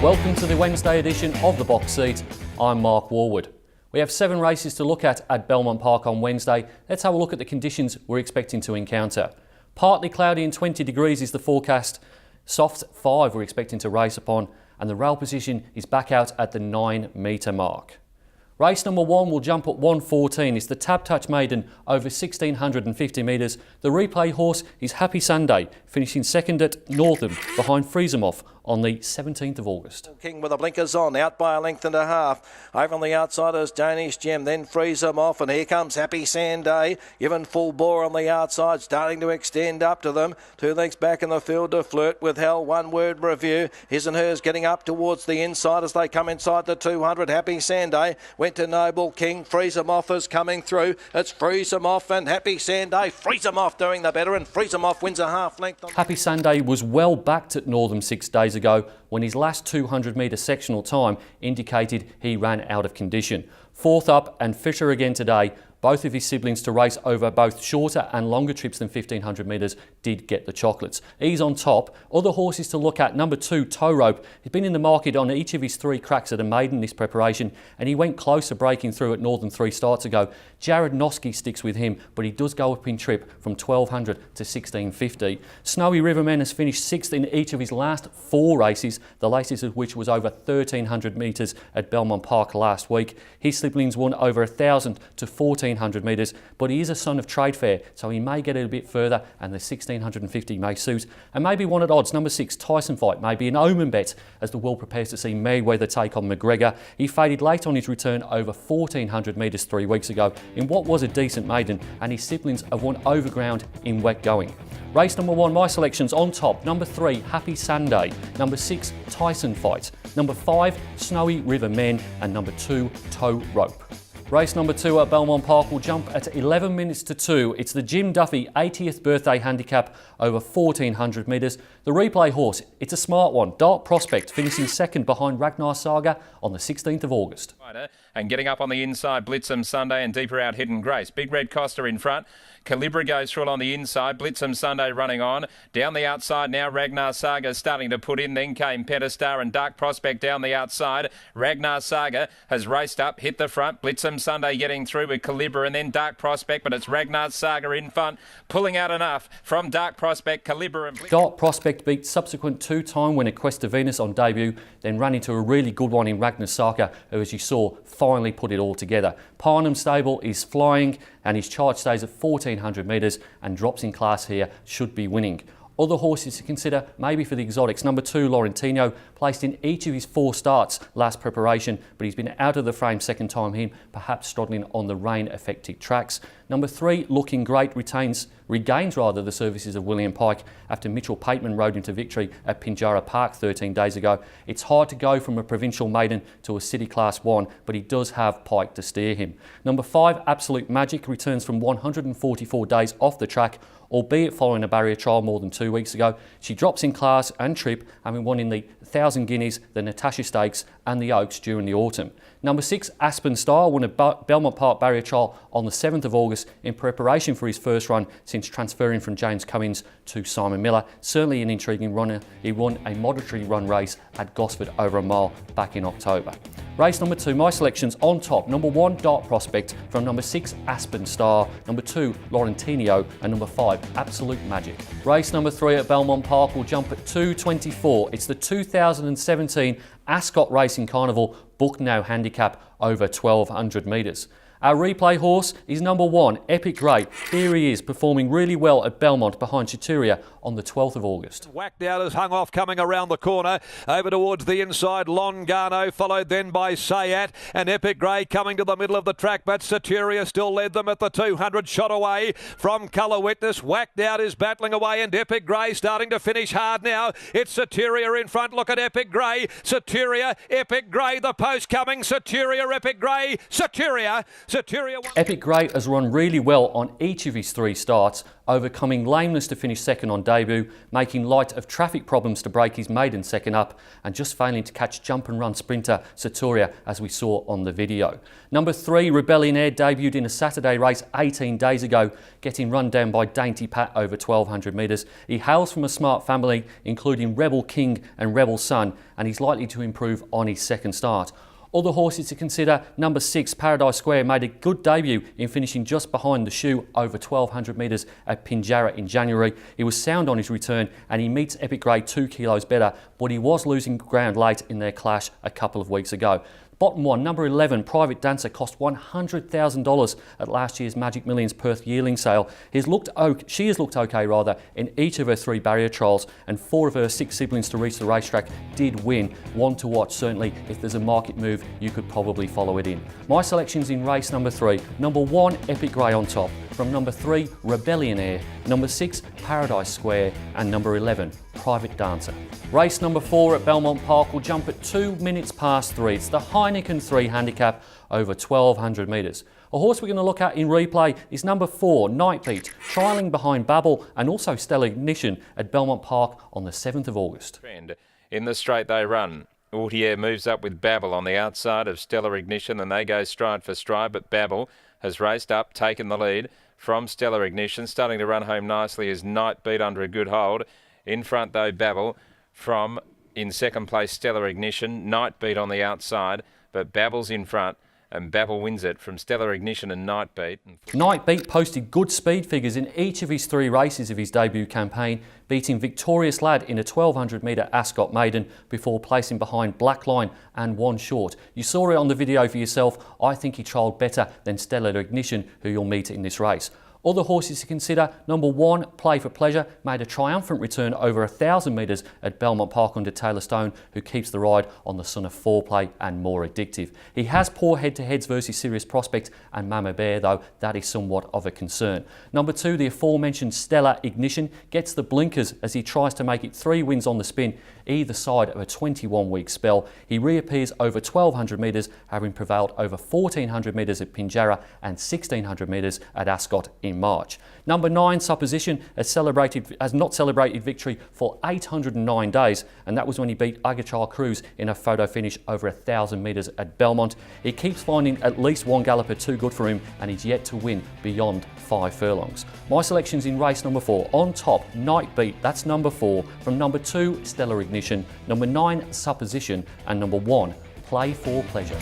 Welcome to the Wednesday edition of The Box Seat. I'm Mark Warwood. We have 7 races to look at Belmont Park on Wednesday. Let's have a look at the conditions we're expecting to encounter. Partly cloudy and 20 degrees is the forecast. Soft 5 we're expecting to race upon, and the rail position is back out at the 9 metre mark. Race number 1 will jump at 1:14. It's the Tab Touch Maiden over 1,650 metres. The replay horse is Happy Sunday, finishing second at Northam behind Freezemoff on the 17th of August. King with the blinkers on, out by a length and a half. Over on the outside is Danish Gem, then Freezemoff, and here comes Happy Sunday, given full bore on the outside, starting to extend up to them. 2 lengths back in the field to flirt with Hell. One Word Review. His and Hers getting up towards the inside as they come inside the 200. Happy Sunday went to Noble King. Freezemoff is coming through. It's Freezemoff and Happy Sunday. Freezemoff doing the better, and Freezemoff wins a half length. Happy Sunday was well backed at Northam 6 days ago when his last 200 metre sectional time indicated he ran out of condition. 4th up and fitter again today. Both of his siblings to race over both shorter and longer trips than 1,500 metres did get the chocolates. He's on top. Other horses to look at: number 2, Tow Rope. He's been in the market on each of his 3 cracks at a maiden this preparation, and he went close to breaking through at Northern 3 starts ago. Jared Noski sticks with him, but he does go up in trip from 1,200 to 1,650. Snowy Riverman has finished 6th in each of his last 4 races, the latest of which was over 1,300 metres at Belmont Park last week. His siblings won over 1,000 to 1,400 metres, but he is a son of Trade Fair, so he may get it a bit further, and the 1,650 may suit. And maybe one at odds, number 6, Tyson Fight, may be an omen bet as the world prepares to see Mayweather take on McGregor. He faded late on his return over 1,400 metres 3 weeks ago in what was a decent maiden, and his siblings have won over ground in wet going. Race number 1, my selections on top: number 3, Happy Sunday, number 6, Tyson Fight, number 5, Snowy River Men, and number 2, Tow Rope. Race number 2 at Belmont Park will jump at 11 minutes to 2. It's the Jim Duffy 80th birthday handicap over 1,400 metres. The replay horse, it's a smart one, Dark Prospect, finishing second behind Ragnar Saga on the 16th of August. And getting up on the inside, Blitzum Sunday, and deeper out Hidden Grace. Big Red Costa in front. Calibra goes through on the inside. Blitzum Sunday running on. Down the outside now, Ragnar Saga starting to put in. Then came Pentastar and Dark Prospect down the outside. Ragnar Saga has raced up, hit the front. Blitzum Sunday getting through with Calibra and then Dark Prospect, but it's Ragnar Saga in front, pulling out enough from Dark Prospect, Calibra and Dark Prospect beat subsequent 2-time winner Quest of Venus on debut, then ran into a really good one in Ragnar Saga, who, as you saw, finally put it all together. Parnham Stable is flying, and his charge stays at 1,400 metres and drops in class here, should be winning. Other horses to consider, maybe for the exotics: number 2, Laurentino, placed in each of his 4 starts last preparation, but he's been out of the frame second time in, perhaps struggling on the rain-affected tracks. Number 3, Looking Great, regains the services of William Pike after Mitchell Pateman rode into victory at Pinjarra Park 13 days ago. It's hard to go from a provincial maiden to a city class 1, but he does have Pike to steer him. Number 5, Absolute Magic, returns from 144 days off the track, albeit following a barrier trial more than 2 weeks ago. She drops in class and trip, having won in the 1,000 Guineas, the Natasha Stakes and the Oaks during the autumn. Number 6, Aspen Star, won a Belmont Park barrier trial on the 7th of August in preparation for his first run since transferring from James Cummins to Simon Miller. Certainly an intriguing runner. He won a moderately run race at Gosford over a mile back in October. Race number 2, my selections on top: number 1, Dark Prospect, from number 6, Aspen Star, number 2, Laurentino, and number 5, Absolute Magic. Race number 3 at Belmont Park will jump at 2:24. It's the 2017 Ascot Racing Carnival Book Now handicap over 1,200 metres. Our replay horse is number 1, Epic Grey. Here he is, performing really well at Belmont behind Chituria on the 12th of August. Whacked out as hung off coming around the corner. Over towards the inside, Longano, followed then by Sayat, and Epic Grey coming to the middle of the track, but Chituria still led them at the 200, shot away from Colour Witness. Whacked out is battling away, and Epic Grey starting to finish hard now. It's Chituria in front. Look at Epic Grey. Chituria, Epic Grey, the post coming. Chituria, Epic Grey, Chituria. Saturia. Epic Grey has run really well on each of his 3 starts, overcoming lameness to finish second on debut, making light of traffic problems to break his maiden second up, and just failing to catch jump and run sprinter Saturia as we saw on the video. Number 3, Rebellion Air, debuted in a Saturday race 18 days ago, getting run down by Dainty Pat over 1200 metres. He hails from a smart family, including Rebel King and Rebel Son, and he's likely to improve on his second start. Other horses to consider: number 6, Paradise Square, made a good debut in finishing just behind the shoe over 1200 metres at Pinjarra in January. He was sound on his return and he meets Epic Grey 2 kilos better, but he was losing ground late in their clash a couple of weeks ago. Bottom 1, number 11, Private Dancer, cost $100,000 at last year's Magic Millions Perth yearling sale. She has looked okay in each of her 3 barrier trials, and 4 of her 6 siblings to reach the racetrack did win. One to watch, certainly. If there's a market move, you could probably follow it in. My selections in race number 3: number 1, Epic Grey on top. From number 3, Rebellion Air. Number 6, Paradise Square. And number 11, Private Dancer. Race number 4 at Belmont Park will jump at 2 minutes past 3. It's the Heineken 3 handicap over 1200 metres. A horse we're going to look at in replay is number 4, Nightbeat, trialling behind Babel and also Stellar Ignition at Belmont Park on the 7th of August. In the straight they run. Autier moves up with Babel on the outside of Stellar Ignition, and they go stride for stride, but Babel has raced up, taken the lead from Stellar Ignition. Starting to run home nicely is Nightbeat under a good hold. In front though, Babel from in second place, Stellar Ignition. Nightbeat on the outside, but Babel's in front, and Babel wins it from Stellar Ignition and Nightbeat. Nightbeat posted good speed figures in each of his 3 races of his debut campaign, beating Victorious Lad in a 1200 metre Ascot maiden before placing behind Blackline and One Short. You saw it on the video for yourself. I think he trialled better than Stellar Ignition, who you'll meet in this race. Other horses to consider: number 1, Play for Pleasure, made a triumphant return over 1,000 metres at Belmont Park under Taylor Stone, who keeps the ride on the son of Foreplay and More Addictive. He has poor head-to-heads versus Serious Prospect and Mama Bear, though that is somewhat of a concern. Number 2, the aforementioned Stellar Ignition, gets the blinkers as he tries to make it 3 wins on the spin, either side of a 21-week spell. He reappears over 1,200 metres, having prevailed over 1,400 metres at Pinjarra and 1,600 metres at Ascot in March. Number 9, Supposition, has not celebrated victory for 809 days, and that was when he beat Agachar Cruz in a photo finish over 1,000 metres at Belmont. He keeps finding at least one galloper too good for him, and he's yet to win beyond 5 furlongs. My selections in race number 4: on top, Nightbeat, that's number 4. From number 2, Stellar Ignition. Number 9, Supposition. And number 1, Play for Pleasure.